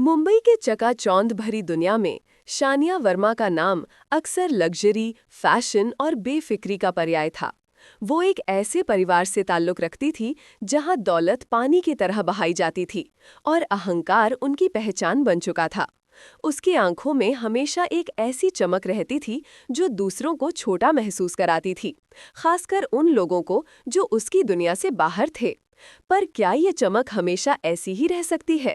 मुंबई के चकाचौंध भरी दुनिया में शानिया वर्मा का नाम अक्सर लग्जरी, फैशन और बेफिक्री का पर्याय था। वो एक ऐसे परिवार से ताल्लुक रखती थी जहां दौलत पानी की तरह बहाई जाती थी और अहंकार उनकी पहचान बन चुका था। उसकी आंखों में हमेशा एक ऐसी चमक रहती थी जो दूसरों को छोटा महसूस कराती थी, खासकर उन लोगों को जो उसकी दुनिया से बाहर थे। पर क्या ये चमक हमेशा ऐसी ही रह सकती है?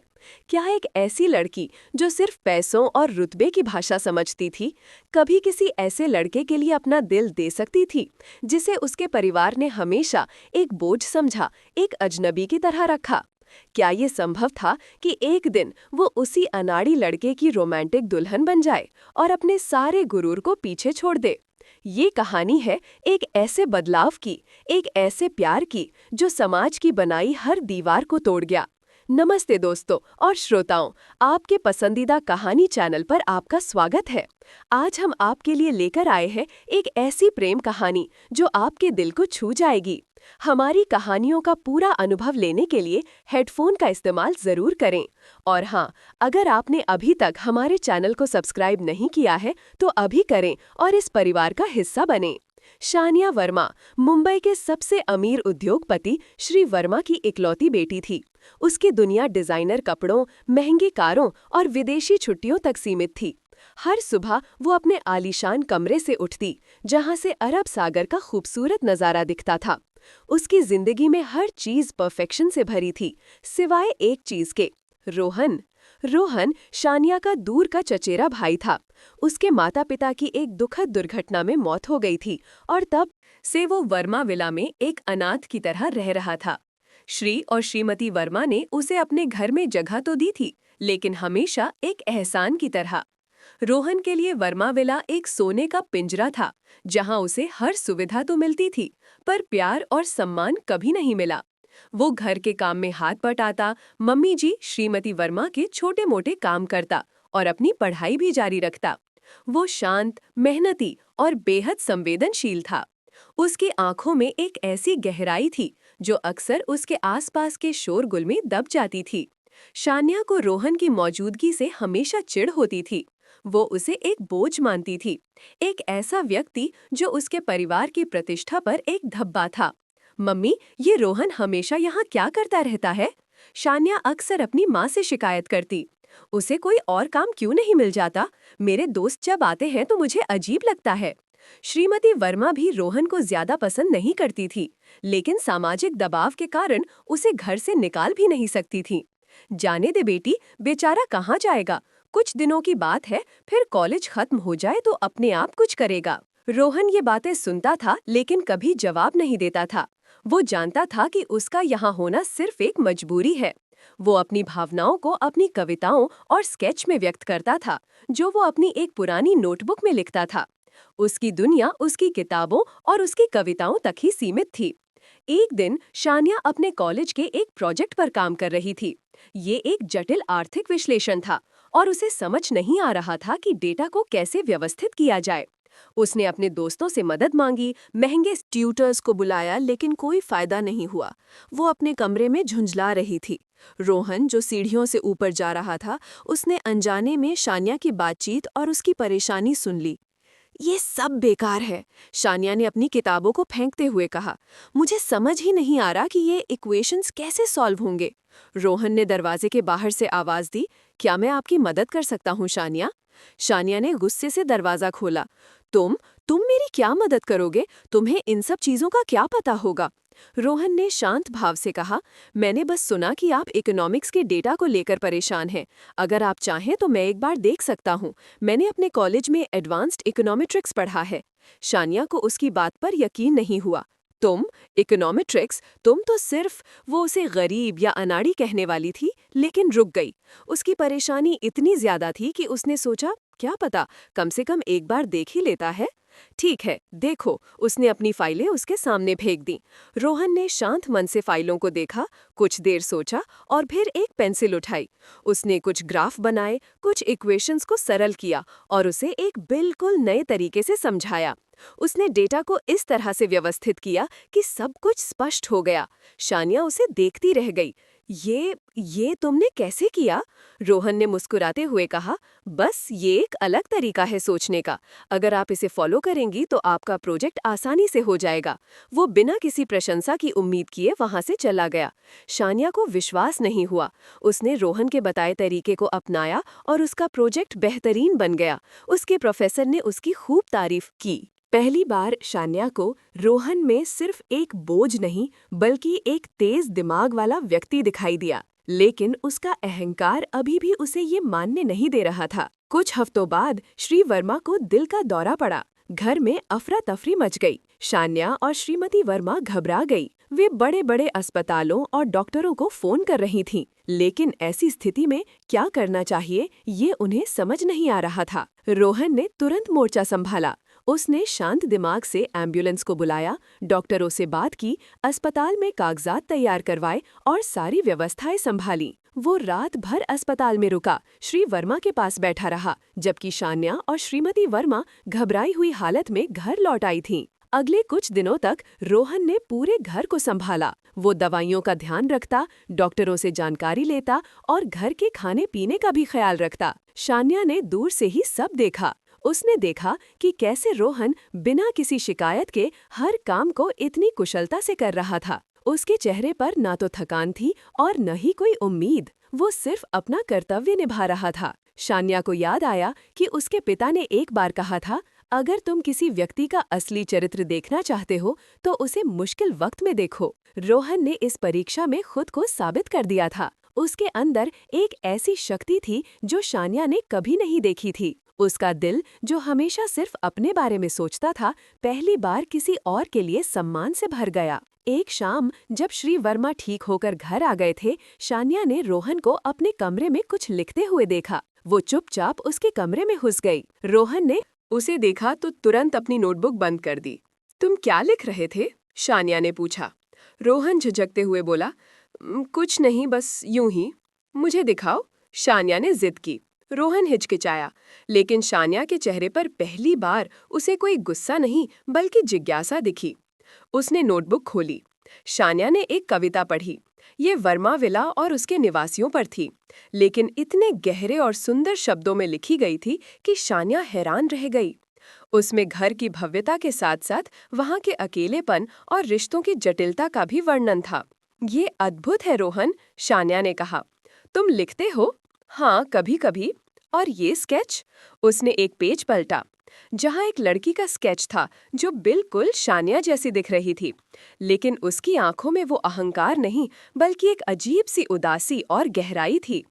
क्या एक ऐसी लड़की जो सिर्फ पैसों और रुतबे की भाषा समझती थी, कभी किसी ऐसे लड़के के लिए अपना दिल दे सकती थी जिसे उसके परिवार ने हमेशा एक बोझ समझा, एक अजनबी की तरह रखा? क्या ये संभव था कि एक दिन वो उसी अनाड़ी लड़के की रोमांटिक दुल्हन बन जाए और अपने सारे गुरूर को पीछे छोड़ दे? ये कहानी है एक ऐसे बदलाव की, एक ऐसे प्यार की जो समाज की बनाई हर दीवार को तोड़ गया। नमस्ते दोस्तों और श्रोताओं, आपके पसंदीदा कहानी चैनल पर आपका स्वागत है। आज हम आपके लिए लेकर आए हैं एक ऐसी प्रेम कहानी जो आपके दिल को छू जाएगी। हमारी कहानियों का पूरा अनुभव लेने के लिए हेडफोन का इस्तेमाल जरूर करें। और हाँ, अगर आपने अभी तक हमारे चैनल को सब्सक्राइब नहीं किया है तो अभी करें और इस परिवार का हिस्सा बनें। शानिया वर्मा मुंबई के सबसे अमीर उद्योगपति श्री वर्मा की इकलौती बेटी थी। उसकी दुनिया डिजाइनर कपड़ों, महंगी कारों और विदेशी छुट्टियों तक सीमित थी। हर सुबह वो अपने आलीशान कमरे से उठती, जहां से अरब सागर का खूबसूरत नजारा दिखता था। उसकी जिंदगी में हर चीज परफेक्शन से भरी थी, सिवाय एक चीज के, रोहन। रोहन शानिया का दूर का चचेरा भाई था। उसके माता पिता की एक दुखद दुर्घटना में मौत हो गई थी और तब से वो वर्मा विला में एक अनाथ की तरह रह रहा था। श्री और श्रीमती वर्मा ने उसे अपने घर में जगह तो दी थी, लेकिन हमेशा एक एहसान की तरह। रोहन के लिए वर्मा विला एक सोने का पिंजरा था, जहां उसे हर सुविधा तो मिलती थी, पर प्यार और सम्मान कभी नहीं मिला। वो घर के काम में हाथ बटाता, मम्मी जी श्रीमती वर्मा के छोटे मोटे काम करता और अपनी पढ़ाई भी जारी रखता। वो शांत, मेहनती और बेहद संवेदनशील था। उसकी आंखों में एक ऐसी गहराई थी जो अक्सर उसके आसपास के शोरगुल में दब जाती थी। शानिया को रोहन की मौजूदगी से हमेशा चिढ़ होती थी। वो उसे एक बोझ मानती थी, एक ऐसा व्यक्ति जो उसके परिवार की प्रतिष्ठा पर एक धब्बा था। मम्मी, ये रोहन हमेशा यहाँ क्या करता रहता है? शानिया अक्सर अपनी माँ से शिकायत करती। उसे कोई और काम क्यों नहीं मिल जाता? मेरे दोस्त जब आते हैं तो मुझे अजीब लगता है। श्रीमती वर्मा भी रोहन को ज्यादा पसंद नहीं करती थी, लेकिन सामाजिक दबाव के कारण उसे घर से निकाल भी नहीं सकती थी। जाने दे बेटी, बेचारा कहाँ जाएगा? कुछ दिनों की बात है, फिर कॉलेज खत्म हो जाए तो अपने आप कुछ करेगा। रोहन ये बातें सुनता था, लेकिन कभी जवाब नहीं देता था। वो जानता था कि उसका यहाँ होना सिर्फ एक मजबूरी है। वो अपनी भावनाओं को अपनी कविताओं और स्केच में व्यक्त करता था, जो वो अपनी एक पुरानी नोटबुक में लिखता था। उसकी दुनिया उसकी किताबों और उसकी कविताओं तक ही सीमित थी। एक दिन शानिया अपने कॉलेज के एक प्रोजेक्ट पर काम कर रही थी। ये एक जटिल आर्थिक विश्लेषण था और उसे समझ नहीं आ रहा था कि डेटा को कैसे व्यवस्थित किया जाए। उसने अपने दोस्तों से मदद मांगी, महंगे ट्यूटर्स को बुलाया, लेकिन कोई फायदा नहीं हुआ। वो अपने कमरे में झुंझला रही थी। रोहन, जो सीढ़ियों से ऊपर जा रहा था, उसने अनजाने में शानिया की बातचीत और उसकी परेशानी सुन ली। ये सब बेकार है, शानिया ने अपनी किताबों को फेंकते हुए कहा। मुझे समझ ही नहीं आ रहा कि ये इक्वेशंस कैसे सॉल्व होंगे। रोहन ने दरवाजे के बाहर से आवाज दी, क्या मैं आपकी मदद कर सकता हूँ शानिया? शानिया ने गुस्से से दरवाजा खोला। तुम मेरी क्या मदद करोगे? तुम्हें इन सब चीजों का क्या पता होगा? रोहन ने शांत भाव से कहा, मैंने बस सुना कि आप इकोनॉमिक्स के डेटा को लेकर परेशान हैं। अगर आप चाहें तो मैं एक बार देख सकता हूँ। मैंने अपने कॉलेज में एडवांस्ड इकोनॉमेट्रिक्स पढ़ा है। शानिया को उसकी बात पर यकीन नहीं हुआ। तुम इकोनॉमेट्रिक्स? तुम तो सिर्फ, वो उसे गरीब या अनाड़ी कहने वाली थी, लेकिन रुक गई। उसकी परेशानी इतनी ज्यादा थी कि उसने सोचा, क्या पता, कम से कम एक बार देख ही लेता है। ठीक है, देखो। उसने अपनी फाइलें उसके सामने फेंक दी। रोहन ने शांत मन से फाइलों को देखा, कुछ देर सोचा और फिर एक पेंसिल उठाई। उसने कुछ ग्राफ बनाए, कुछ इक्वेशंस को सरल किया और उसे एक बिल्कुल नए तरीके से समझाया। उसने डेटा को इस तरह से व्यवस्थित किया कि सब कुछ स्पष्ट हो गया। शानिया उसे देखती रह गई। ये तुमने कैसे किया? रोहन ने मुस्कुराते हुए कहा, बस ये एक अलग तरीका है सोचने का। अगर आप इसे फॉलो करेंगी तो आपका प्रोजेक्ट आसानी से हो जाएगा। वो बिना किसी प्रशंसा की उम्मीद किए वहां से चला गया। शानिया को विश्वास नहीं हुआ। उसने रोहन के बताए तरीके को अपनाया और उसका प्रोजेक्ट बेहतरीन बन गया। उसके प्रोफेसर ने उसकी खूब तारीफ की। पहली बार शान्या को रोहन में सिर्फ एक बोझ नहीं बल्कि एक तेज दिमाग वाला व्यक्ति दिखाई दिया, लेकिन उसका अहंकार अभी भी उसे ये मानने नहीं दे रहा था। कुछ हफ्तों बाद श्री वर्मा को दिल का दौरा पड़ा। घर में अफरा तफरी मच गई। शान्या और श्रीमती वर्मा घबरा गई। वे बड़े बड़े अस्पतालों और डॉक्टरों को फोन कर रही थीं, लेकिन ऐसी स्थिति में क्या करना चाहिए ये उन्हें समझ नहीं आ रहा था। रोहन ने तुरंत मोर्चा संभाला। उसने शांत दिमाग से एम्बुलेंस को बुलाया, डॉक्टरों से बात की, अस्पताल में कागजात तैयार करवाए और सारी व्यवस्थाएं संभाली। वो रात भर अस्पताल में रुका, श्री वर्मा के पास बैठा रहा, जबकि शान्या और श्रीमती वर्मा घबराई हुई हालत में घर लौट आई थीं। अगले कुछ दिनों तक रोहन ने पूरे घर को संभाला। वो दवाइयों का ध्यान रखता, डॉक्टरों से जानकारी लेता और घर के खाने पीने का भी ख्याल रखता। शान्या ने दूर से ही सब देखा। उसने देखा कि कैसे रोहन बिना किसी शिकायत के हर काम को इतनी कुशलता से कर रहा था। उसके चेहरे पर ना तो थकान थी और न ही कोई उम्मीद। वो सिर्फ अपना कर्तव्य निभा रहा था। शान्या को याद आया कि उसके पिता ने एक बार कहा था, अगर तुम किसी व्यक्ति का असली चरित्र देखना चाहते हो तो उसे मुश्किल वक्त में देखो। रोहन ने इस परीक्षा में खुद को साबित कर दिया था। उसके अंदर एक ऐसी शक्ति थी जो शान्या ने कभी नहीं देखी थी। उसका दिल, जो हमेशा सिर्फ अपने बारे में सोचता था, पहली बार किसी और के लिए सम्मान से भर गया। एक शाम जब श्री वर्मा ठीक होकर घर आ गए थे, शान्या ने रोहन को अपने कमरे में कुछ लिखते हुए देखा। वो चुपचाप उसके कमरे में घुस गई। रोहन ने उसे देखा तो तुरंत अपनी नोटबुक बंद कर दी। तुम क्या लिख रहे थे? शान्या ने पूछा। रोहन झिझकते हुए बोला, कुछ नहीं, बस यूं ही। मुझे दिखाओ, शान्या ने जिद की। रोहन हिचकिचाया, लेकिन शान्या के चेहरे पर पहली बार उसे कोई गुस्सा नहीं बल्कि जिज्ञासा दिखी। उसने नोटबुक खोली। शान्या ने एक कविता पढ़ी। ये वर्मा विला और उसके निवासियों पर थी, लेकिन इतने गहरे और सुंदर शब्दों में लिखी गई थी कि शान्या हैरान रह गई। उसमें घर की भव्यता के साथ साथ वहां के अकेलेपन और रिश्तों की जटिलता का भी वर्णन था। ये अद्भुत है रोहन, शान्या ने कहा। तुम लिखते हो? हाँ, कभी कभी। और ये स्केच? उसने एक पेज पलटा, जहाँ एक लड़की का स्केच था जो बिल्कुल शान्या जैसी दिख रही थी, लेकिन उसकी आंखों में वो अहंकार नहीं बल्कि एक अजीब सी उदासी और गहराई थी।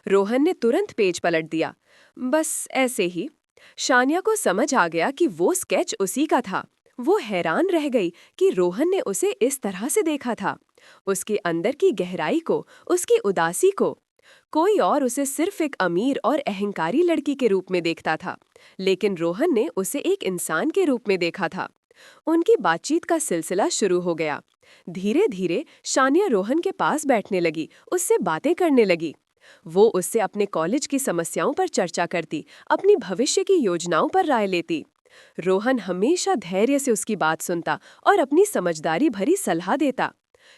रोहन ने तुरंत पेज पलट दिया। बस ऐसे ही। शान्या को समझ आ गया कि वो स्केच उसी का था। वो हैरान रह गई कि रोहन ने उसे इस तरह से देखा था, उसके अंदर की गहराई को, उसकी उदासी को। कोई और उसे सिर्फ एक अमीर और अहंकारी लड़की के रूप में देखता था, लेकिन रोहन ने उसे एक इंसान के रूप में देखा था। उनकी बातचीत का सिलसिला शुरू हो गया। धीरे धीरे शान्या रोहन के पास बैठने लगी, उससे बातें करने लगी। वो उससे अपने कॉलेज की समस्याओं पर चर्चा करती, अपनी भविष्य की योजनाओं पर राय लेती। रोहन हमेशा धैर्य से उसकी बात सुनता और अपनी समझदारी भरी सलाह देता।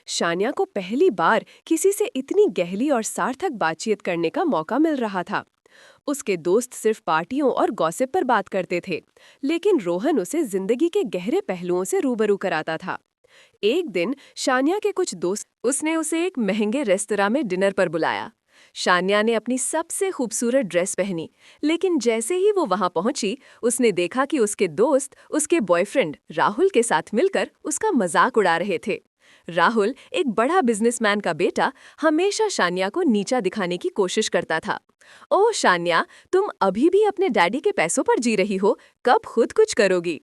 शान्या को पहली बार किसी से इतनी गहरी और सार्थक बातचीत करने का मौका मिल रहा था। उसके दोस्त सिर्फ पार्टियों और गॉसिप पर बात करते थे, लेकिन रोहन उसे जिंदगी के गहरे पहलुओं से रूबरू कराता था। एक दिन शान्या के कुछ दोस्त उसने उसे एक महंगे रेस्तरां में डिनर पर बुलाया। शान्या ने अपनी सबसे खूबसूरत ड्रेस पहनी, लेकिन जैसे ही वो वहां पहुंची, उसने देखा कि उसके दोस्त उसके बॉयफ्रेंड राहुल के साथ मिलकर उसका मजाक उड़ा रहे थे। राहुल, एक बड़ा बिजनेसमैन का बेटा, हमेशा शान्या को नीचा दिखाने की कोशिश करता था। ओह शान्या, तुम अभी भी अपने डैडी के पैसों पर जी रही हो, कब खुद कुछ करोगी?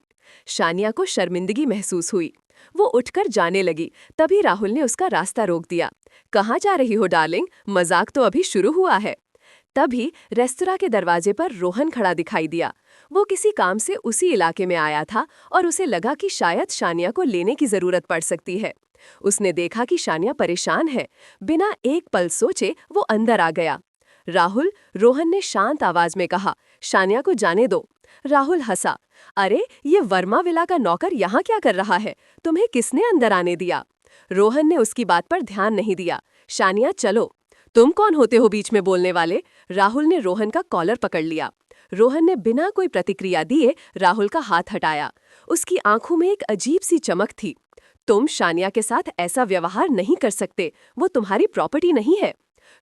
शान्या को शर्मिंदगी महसूस हुई। वो उठकर जाने लगी, तभी राहुल ने उसका रास्ता रोक दिया। कहाँ जा रही हो डार्लिंग? मजाक तो अभी शुरू हुआ है। तभी रेस्तरां के दरवाजे पर रोहन खड़ा दिखाई दिया। वो किसी काम से उसी इलाके में आया था और उसे लगा कि शायद शान्या को लेने की जरूरत पड़ सकती है। उसने देखा कि शान्या परेशान है। बिना एक पल सोचे वो अंदर आ गया। राहुल, रोहन ने शांत आवाज में कहा, शान्या को जाने दो। राहुल हंसा। अरे, ये वर्मा विला का नौकर यहाँ क्या कर रहा है? तुम्हें किसने अंदर आने दिया? रोहन ने उसकी बात पर ध्यान नहीं दिया। शानिया चलो। तुम कौन होते हो बीच में बोलने वाले? राहुल ने रोहन का कॉलर पकड़ लिया। रोहन ने बिना कोई प्रतिक्रिया दिए राहुल का हाथ हटाया। उसकी आंखों में एक अजीब सी चमक थी। तुम शानिया के साथ ऐसा व्यवहार नहीं कर सकते, वो तुम्हारी प्रॉपर्टी नहीं है।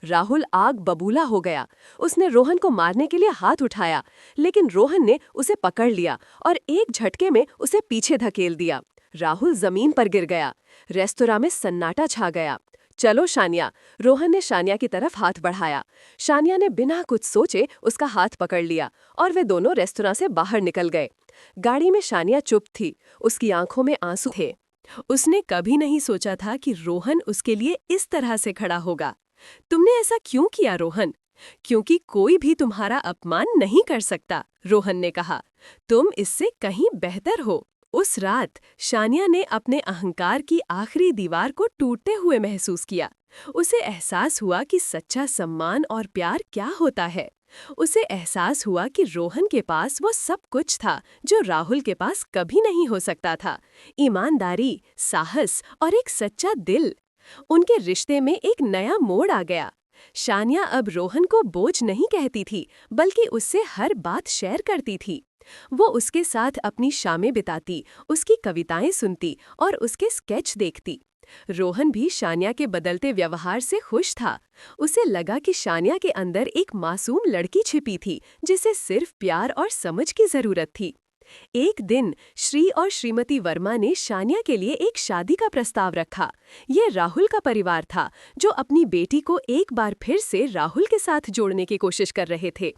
राहुल आग बबूला हो गया। उसने रोहन को मारने के लिए हाथ उठाया, लेकिन रोहन ने उसे पकड़ लिया और एक झटके में उसे पीछे धकेल दिया। राहुल जमीन पर गिर गया। रेस्तोरां में सन्नाटा छा गया। चलो शानिया, रोहन ने शानिया की तरफ हाथ बढ़ाया। शानिया ने बिना कुछ सोचे उसका हाथ पकड़ लिया और वे दोनों रेस्तोरां से बाहर निकल गए। गाड़ी में शानिया चुप थी, उसकी आंखों में आंसू थे। उसने कभी नहीं सोचा था कि रोहन उसके लिए इस तरह से खड़ा होगा। तुमने ऐसा क्यों किया रोहन? क्योंकि कोई भी तुम्हारा अपमान नहीं कर सकता, रोहन ने कहा। तुम इससे कहीं बेहतर हो। उस रात शानिया ने अपने अहंकार की आखिरी दीवार को टूटते हुए महसूस किया। उसे एहसास हुआ कि सच्चा सम्मान और प्यार क्या होता है। उसे एहसास हुआ कि रोहन के पास वो सब कुछ था जो राहुल के पास कभी नहीं हो सकता था। ईमानदारी, साहस और एक सच्चा दिल। उनके रिश्ते में एक नया मोड़ आ गया। शानिया अब रोहन को बोझ नहीं कहती थी, बल्कि उससे हर बात शेयर करती थी। वो उसके साथ अपनी शामें बिताती, उसकी कविताएं सुनती और उसके स्केच देखती। रोहन भी शानिया के बदलते व्यवहार से खुश था। उसे लगा कि शानिया के अंदर एक मासूम लड़की छिपी थी, जिसे सिर्फ प्यार और समझ की जरूरत थी। एक दिन श्री और श्रीमती वर्मा ने शानिया के लिए एक शादी का प्रस्ताव रखा। ये राहुल का परिवार था, जो अपनी बेटी को एक बार फिर से राहुल के साथ जोड़ने की कोशिश कर रहे थे।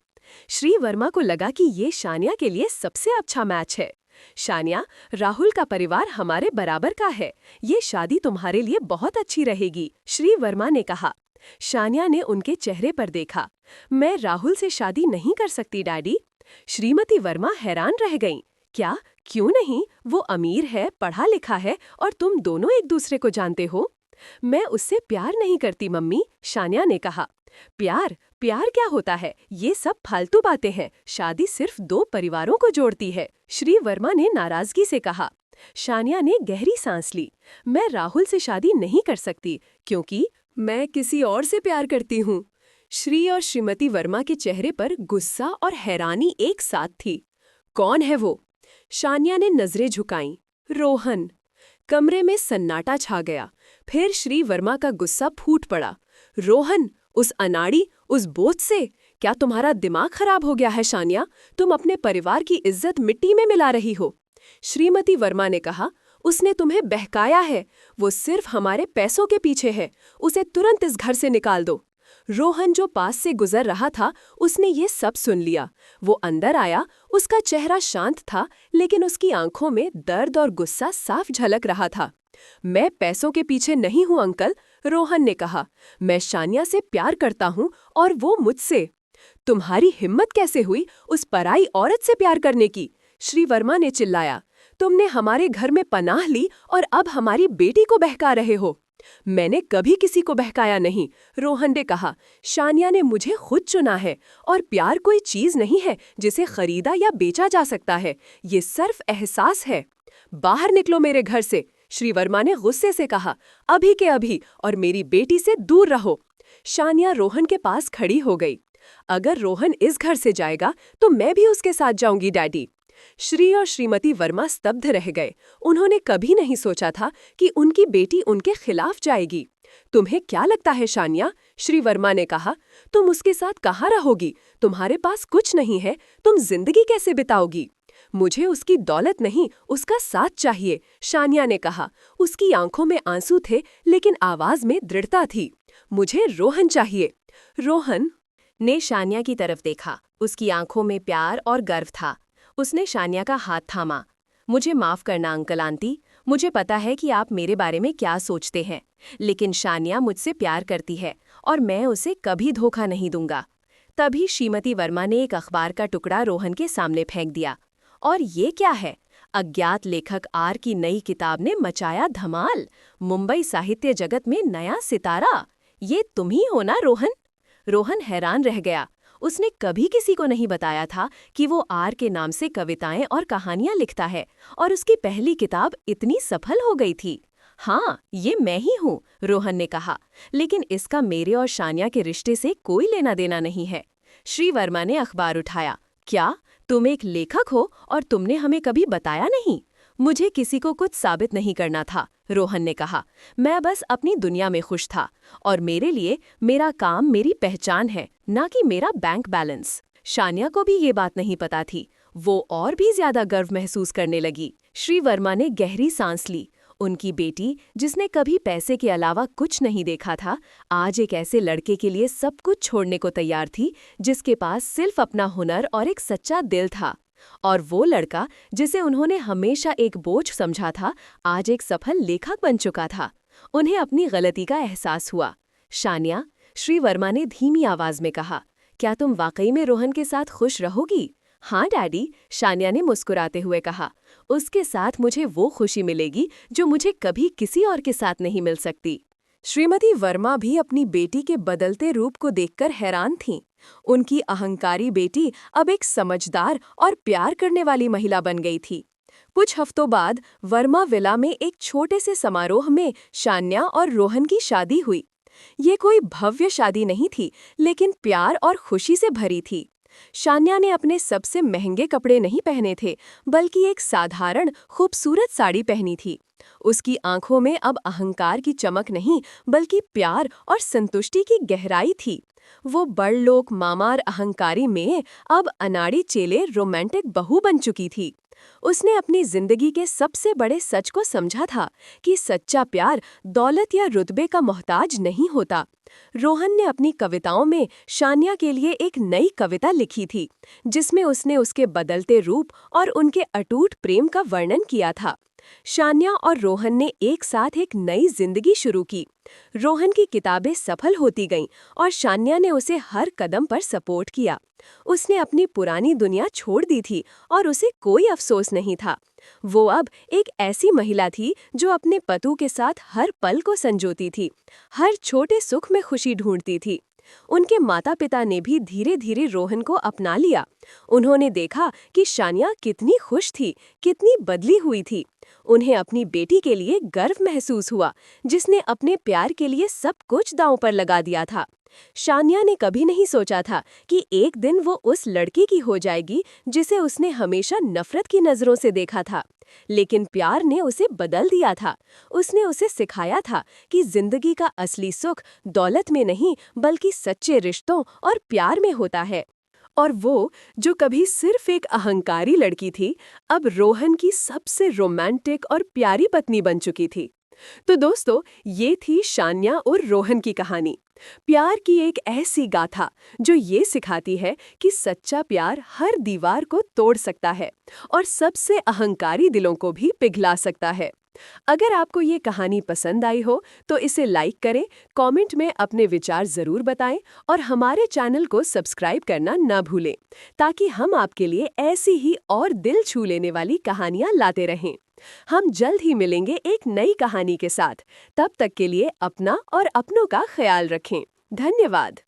श्री वर्मा को लगा कि ये शानिया के लिए सबसे अच्छा मैच है। शानिया, राहुल का परिवार हमारे बराबर का है। ये शादी तुम्हारे लिए बहुत अच्छी रहेगी, श्री वर्मा ने कहा। शानिया ने उनके चेहरे पर देखा। मैं राहुल से शादी नहीं कर सकती डैडी। श्रीमती वर्मा हैरान रह गईं। क्या? क्यों नहीं? वो अमीर है, पढ़ा लिखा है और तुम दोनों एक दूसरे को जानते हो। मैं उससे प्यार नहीं करती मम्मी, शानिया ने कहा। प्यार? प्यार क्या होता है? ये सब फालतू बातें हैं। शादी सिर्फ दो परिवारों को जोड़ती है, श्री वर्मा ने नाराजगी से कहा। शानिया ने गहरी सांस ली। मैं राहुल से शादी नहीं कर सकती, क्योंकि मैं किसी और से प्यार करती हूँ। श्री और श्रीमती वर्मा के चेहरे पर गुस्सा और हैरानी एक साथ थी। कौन है वो? शानिया ने नजरें झुकाईं। रोहन। कमरे में सन्नाटा छा गया। फिर श्री वर्मा का गुस्सा फूट पड़ा। रोहन, उस अनाड़ी, उस बोझ से? क्या तुम्हारा दिमाग खराब हो गया है शानिया? तुम अपने परिवार की इज्जत मिट्टी में मिला रही हो। श्रीमती वर्मा ने कहा। उसने तुम्हें बहकाया है। वो सिर्फ हमारे पैसों के पीछे है। उसे तुरंत इस घर से निकाल दो। रोहन, जो पास से गुजर रहा था, उसने ये सब सुन लिया। वो अंदर आया। उसका चेहरा शांत था, लेकिन उसकी आंखों में दर्द और गुस्सा साफ झलक रहा था। मैं पैसों के पीछे नहीं हूं अंकल, रोहन ने कहा। मैं शानिया से प्यार करता हूं और वो मुझसे। तुम्हारी हिम्मत कैसे हुई उस पराई औरत से प्यार करने की? श्री वर्मा ने चिल्लाया। तुमने हमारे घर में पनाह ली और अब हमारी बेटी को बहका रहे हो। मैंने कभी किसी को बहकाया नहीं, रोहन ने कहा। शानिया ने मुझे खुद चुना है और प्यार कोई चीज नहीं है जिसे खरीदा या बेचा जा सकता है। ये सिर्फ एहसास है। बाहर निकलो मेरे घर से, श्री वर्मा ने गुस्से से कहा। अभी के अभी, और मेरी बेटी से दूर रहो। शानिया रोहन के पास खड़ी हो गई। अगर रोहन इस घर से जाएगा तो मैं भी उसके साथ जाऊंगी डैडी। श्री और श्रीमती वर्मा स्तब्ध रह गए। उन्होंने कभी नहीं सोचा था कि उनकी बेटी उनके खिलाफ जाएगी। तुम्हें क्या लगता है शानिया? श्री वर्मा ने कहा। तुम उसके साथ कहाँ रहोगी? तुम्हारे पास कुछ नहीं है, तुम जिंदगी कैसे बिताओगी? मुझे उसकी दौलत नहीं, उसका साथ चाहिए, शानिया ने कहा। उसकी आंखों में आंसू थे, लेकिन आवाज में दृढ़ता थी। मुझे रोहन चाहिए। रोहन ने शानिया की तरफ देखा। उसकी आंखों में प्यार और गर्व था। उसने शानिया का हाथ थामा। मुझे माफ करना अंकल आंटी, मुझे पता है कि आप मेरे बारे में क्या सोचते हैं, लेकिन शानिया मुझसे प्यार करती है और मैं उसे कभी धोखा नहीं दूंगा। तभी श्रीमती वर्मा ने एक अखबार का टुकड़ा रोहन के सामने फेंक दिया। और ये क्या है? अज्ञात लेखक आर की नई किताब ने मचाया धमाल। मुंबई साहित्य जगत में नया सितारा। ये तुम ही हो ना रोहन? रोहन हैरान रह गया। उसने कभी किसी को नहीं बताया था कि वो आर के नाम से कविताएं और कहानियां लिखता है और उसकी पहली किताब इतनी सफल हो गई थी। हाँ, ये मैं ही हूँ, रोहन ने कहा, लेकिन इसका मेरे और शानिया के रिश्ते से कोई लेना देना नहीं है। श्री वर्मा ने अखबार उठाया। क्या? तुम एक लेखक हो और तुमने हमें कभी बताया नहीं? मुझे किसी को कुछ साबित नहीं करना था, रोहन ने कहा। मैं बस अपनी दुनिया में खुश था और मेरे लिए मेरा काम मेरी पहचान है, ना कि मेरा बैंक बैलेंस। शानिया को भी ये बात नहीं पता थी। वो और भी ज्यादा गर्व महसूस करने लगी। श्री वर्मा ने गहरी सांस ली। उनकी बेटी, जिसने कभी पैसे के अलावा कुछ नहीं देखा था, आज एक ऐसे लड़के के लिए सब कुछ छोड़ने को तैयार थी जिसके पास सिर्फ अपना हुनर और एक सच्चा दिल था। और वो लड़का, जिसे उन्होंने हमेशा एक बोझ समझा था, आज एक सफल लेखक बन चुका था। उन्हें अपनी गलती का एहसास हुआ। शानिया, श्री वर्मा ने धीमी आवाज में कहा, क्या तुम वाकई में रोहन के साथ खुश रहोगी? हाँ डैडी, शानिया ने मुस्कुराते हुए कहा। उसके साथ मुझे वो खुशी मिलेगी जो मुझे कभी किसी और के साथ नहीं मिल सकती। श्रीमती वर्मा भी अपनी बेटी के बदलते रूप को देखकर हैरान थीं। उनकी अहंकारी बेटी अब एक समझदार और प्यार करने वाली महिला बन गई थी। कुछ हफ्तों बाद वर्मा विला में एक छोटे से समारोह में शान्या और रोहन की शादी हुई। ये कोई भव्य शादी नहीं थी, लेकिन प्यार और खुशी से भरी थी। शान्या ने अपने सबसे महंगे कपड़े नहीं पहने थे, बल्कि एक साधारण खूबसूरत साड़ी पहनी थी। उसकी आंखों में अब अहंकार की चमक नहीं, बल्कि प्यार और संतुष्टि की गहराई थी। वो बड़लोक मामार अहंकारी में अब अनाड़ी चेले रोमांटिक बहू बन चुकी थी। उसने अपनी जिंदगी के सबसे बड़े सच को समझा था कि सच्चा प्यार दौलत या रुतबे का मोहताज नहीं होता। रोहन ने अपनी कविताओं में शानिया के लिए एक नई कविता लिखी थी, जिसमें उसने उसके बदलते रूप और उनके अटूट प्रेम का वर्णन किया था। शानिया और रोहन ने एक साथ एक नई जिंदगी शुरू की। रोहन की किताबें सफल होती गईं और शानिया ने उसे हर कदम पर सपोर्ट किया। उसने अपनी पुरानी दुनिया छोड़ दी थी और उसे कोई अफसोस नहीं था। वो अब एक ऐसी महिला थी जो अपने पति के साथ हर पल को संजोती थी, हर छोटे सुख में खुशी ढूंढती थी। उनके माता पिता ने भी धीरे धीरे रोहन को अपना लिया। उन्होंने देखा कि शानिया कितनी खुश थी, कितनी बदली हुई थी। उन्हें अपनी बेटी के लिए गर्व महसूस हुआ, जिसने अपने प्यार के लिए सब कुछ दांव पर लगा दिया था। शानिया ने कभी नहीं सोचा था कि एक दिन वो उस लड़की की हो जाएगी जिसे उसने हमेशा नफरत की नजरों से देखा था। लेकिन प्यार ने उसे बदल दिया था। उसने उसे सिखाया था कि जिंदगी का असली सुख दौलत में नहीं, बल्कि सच्चे रिश्तों और प्यार में होता है। और वो, जो कभी सिर्फ एक अहंकारी लड़की थी, अब रोहन की सबसे रोमांटिक और प्यारी पत्नी बन चुकी थी। तो दोस्तों, ये थी शानिया और रोहन की कहानी। प्यार की एक ऐसी गाथा जो ये सिखाती है कि सच्चा प्यार हर दीवार को तोड़ सकता है और सबसे अहंकारी दिलों को भी पिघला सकता है। अगर आपको ये कहानी पसंद आई हो तो इसे लाइक करें, कमेंट में अपने विचार जरूर बताएं और हमारे चैनल को सब्सक्राइब करना न भूलें, ताकि हम आपके लिए ऐसी ही और दिल छू लेने वाली कहानियां लाते रहें। हम जल्द ही मिलेंगे एक नई कहानी के साथ। तब तक के लिए अपना और अपनों का ख्याल रखें। धन्यवाद।